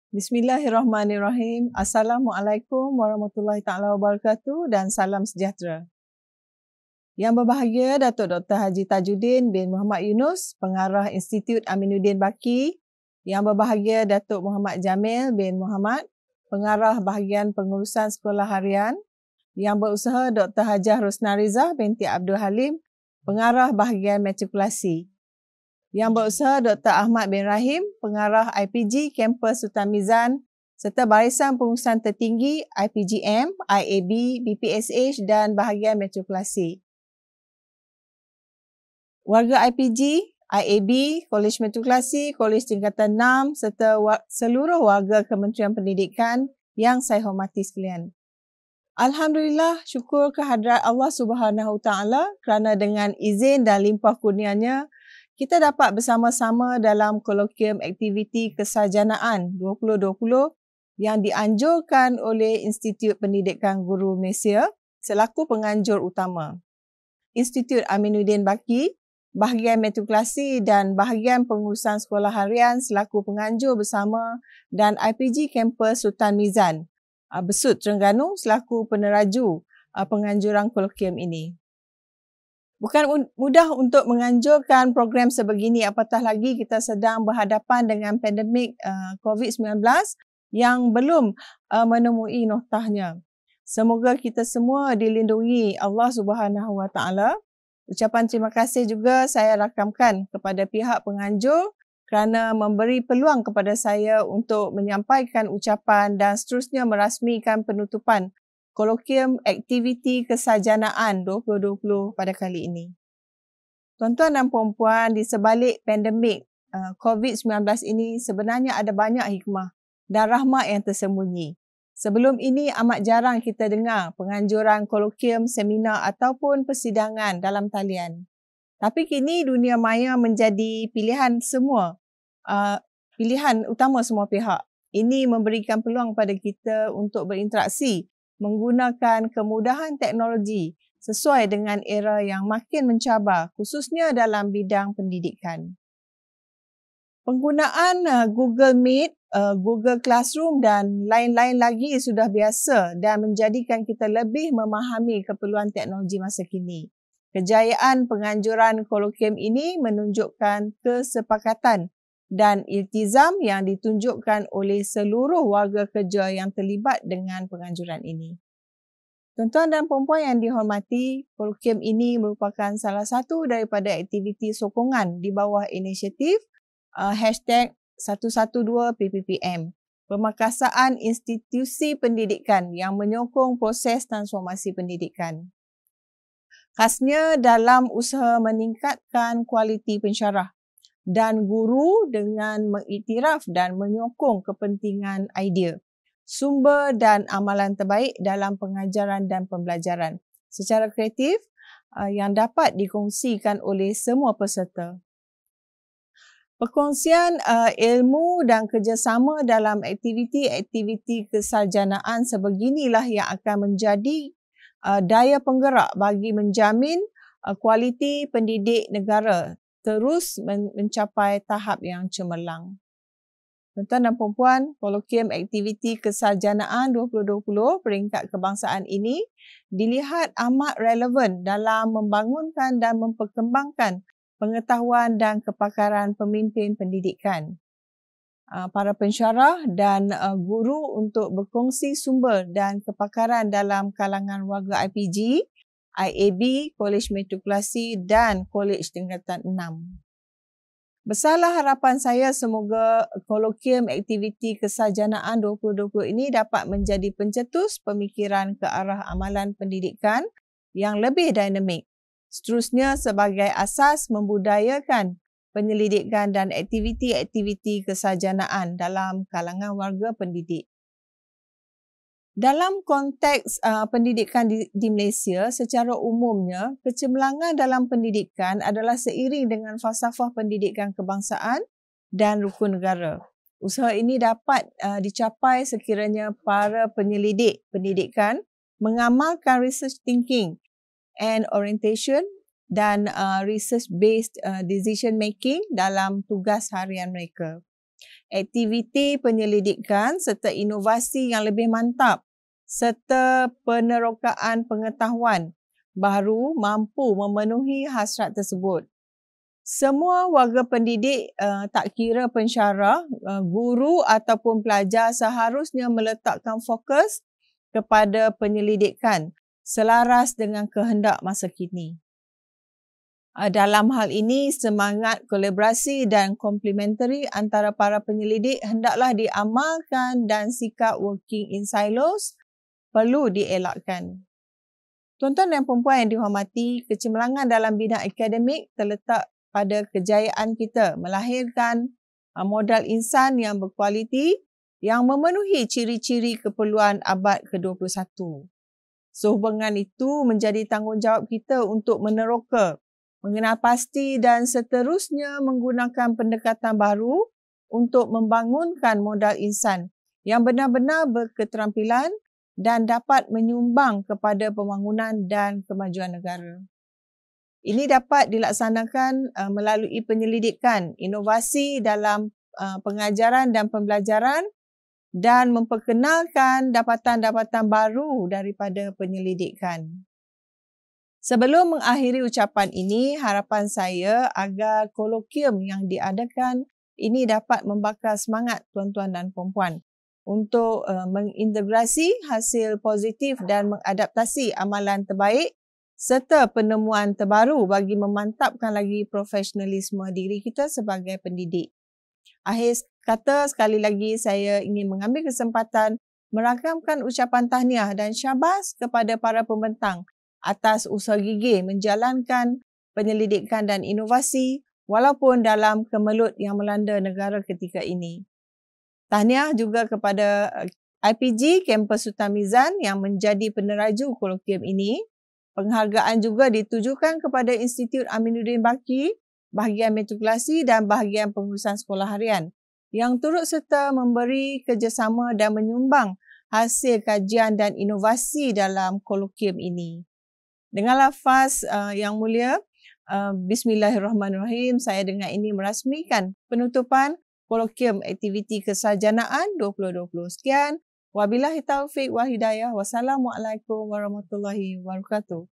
Bismillahirrahmanirrahim. Assalamualaikum warahmatullahi taala wabarakatuh dan salam sejahtera. Yang berbahagia Datuk Dr. Haji Tajuddin bin Muhammad Yunus, Pengarah Institut Aminuddin Baki. Yang berbahagia Datuk Muhammad Jamil bin Muhammad, Pengarah Bahagian Pengurusan Sekolah Harian. Yang berusaha Dr. Hajah Rosnarizah binti Abdul Halim, Pengarah Bahagian Matrikulasi. Yang berusaha Dr. Ahmad bin Rahim, Pengarah IPG Kampus Sultan Mizan serta Barisan Pengurusan Tertinggi IPGM, IAB, BPSH dan Bahagian Matrikulasi. Warga IPG, IAB, Kolej Matrikulasi, Kolej Tingkatan 6 serta seluruh warga Kementerian Pendidikan yang saya hormati sekalian. Alhamdulillah, syukur kehadrat Allah Subhanahu Taala kerana dengan izin dan limpah kurnianya kita dapat bersama-sama dalam kolokium aktiviti kesarjanaan 2020 yang dianjurkan oleh Institut Pendidikan Guru Malaysia selaku penganjur utama. Institut Aminuddin Baki, Bahagian Matrikulasi dan Bahagian Pengurusan Sekolah Harian selaku penganjur bersama dan IPG Kampus Sultan Mizan, Besut Terengganu selaku peneraju penganjuran kolokium ini. Bukan mudah untuk menganjurkan program sebegini apatah lagi kita sedang berhadapan dengan pandemik COVID-19 yang belum menemui noktahnya. Semoga kita semua dilindungi Allah Subhanahu Wa Taala. Ucapan terima kasih juga saya rakamkan kepada pihak penganjur kerana memberi peluang kepada saya untuk menyampaikan ucapan dan seterusnya merasmikan penutupan kolokium aktiviti kesarjanaan 2020 pada kali ini. Tuan-tuan dan puan-puan, di sebalik pandemik COVID-19 ini sebenarnya ada banyak hikmah dan rahmat yang tersembunyi. Sebelum ini amat jarang kita dengar penganjuran kolokium, seminar ataupun persidangan dalam talian. Tapi kini dunia maya menjadi pilihan utama semua pihak. Ini memberikan peluang pada kita untuk berinteraksi menggunakan kemudahan teknologi sesuai dengan era yang makin mencabar khususnya dalam bidang pendidikan. Penggunaan Google Meet, Google Classroom dan lain-lain lagi sudah biasa dan menjadikan kita lebih memahami keperluan teknologi masa kini. Kejayaan penganjuran kolokium ini menunjukkan kesepakatan dan iltizam yang ditunjukkan oleh seluruh warga kerja yang terlibat dengan penganjuran ini. Tuan-tuan dan puan-puan yang dihormati, kolokium ini merupakan salah satu daripada aktiviti sokongan di bawah inisiatif #112PPPM, Pemakasaan Institusi Pendidikan yang menyokong proses transformasi pendidikan. Khasnya dalam usaha meningkatkan kualiti pensyarah dan guru dengan mengiktiraf dan menyokong kepentingan idea, sumber dan amalan terbaik dalam pengajaran dan pembelajaran secara kreatif yang dapat dikongsikan oleh semua peserta. Perkongsian ilmu dan kerjasama dalam aktiviti-aktiviti kesarjanaan sebeginilah yang akan menjadi daya penggerak bagi menjamin kualiti pendidik negara terus mencapai tahap yang cemerlang. Tuan-tuan dan puan-puan, kolokium aktiviti kesarjanaan 2020 peringkat kebangsaan ini dilihat amat relevan dalam membangunkan dan memperkembangkan pengetahuan dan kepakaran pemimpin pendidikan, para pensyarah dan guru untuk berkongsi sumber dan kepakaran dalam kalangan warga IPG, IAB, Kolej Matrikulasi dan Kolej Tingkatan 6. Besarlah harapan saya semoga kolokium aktiviti kesarjanaan 2020 ini dapat menjadi pencetus pemikiran ke arah amalan pendidikan yang lebih dinamik. Seterusnya sebagai asas membudayakan penyelidikan dan aktiviti-aktiviti kesarjanaan dalam kalangan warga pendidik. Dalam konteks pendidikan di Malaysia, secara umumnya, kecemerlangan dalam pendidikan adalah seiring dengan falsafah pendidikan kebangsaan dan rukun negara. Usaha ini dapat dicapai sekiranya para penyelidik pendidikan mengamalkan research thinking and orientation dan research-based decision making dalam tugas harian mereka. aktiviti penyelidikan serta inovasi yang lebih mantap serta penerokaan pengetahuan baru mampu memenuhi hasrat tersebut. Semua warga pendidik tak kira pensyarah, guru ataupun pelajar seharusnya meletakkan fokus kepada penyelidikan selaras dengan kehendak masa kini. Dalam hal ini, semangat kolaborasi dan komplementari antara para penyelidik hendaklah diamalkan dan sikap working in silos perlu dielakkan. Tuan-tuan dan puan-puan yang dihormati, kecemerlangan dalam bidang akademik terletak pada kejayaan kita melahirkan modal insan yang berkualiti yang memenuhi ciri-ciri keperluan abad ke-21. Sehubungan itu menjadi tanggungjawab kita untuk meneroka, mengenal pasti dan seterusnya menggunakan pendekatan baru untuk membangunkan modal insan yang benar-benar berketerampilan dan dapat menyumbang kepada pembangunan dan kemajuan negara. Ini dapat dilaksanakan melalui penyelidikan, inovasi dalam pengajaran dan pembelajaran dan memperkenalkan dapatan-dapatan baru daripada penyelidikan. Sebelum mengakhiri ucapan ini, harapan saya agar kolokium yang diadakan ini dapat membakar semangat tuan-tuan dan puan-puan untuk mengintegrasi hasil positif dan mengadaptasi amalan terbaik serta penemuan terbaru bagi memantapkan lagi profesionalisme diri kita sebagai pendidik. Akhir kata, sekali lagi saya ingin mengambil kesempatan merakamkan ucapan tahniah dan syabas kepada para pembentang atas usaha gigih menjalankan penyelidikan dan inovasi walaupun dalam kemelut yang melanda negara ketika ini. Tahniah juga kepada IPG Kampus Sultan Mizan yang menjadi peneraju kolokium ini. Penghargaan juga ditujukan kepada Institut Aminuddin Baki, bahagian matrikulasi dan bahagian pengurusan sekolah harian yang turut serta memberi kerjasama dan menyumbang hasil kajian dan inovasi dalam kolokium ini. Dengan lafaz yang mulia, Bismillahirrahmanirrahim, saya dengan ini merasmikan penutupan kolokium aktiviti kesarjanaan 2020. Sekian. Wabillahi taufiq wal hidayah. Wassalamualaikum warahmatullahi wabarakatuh.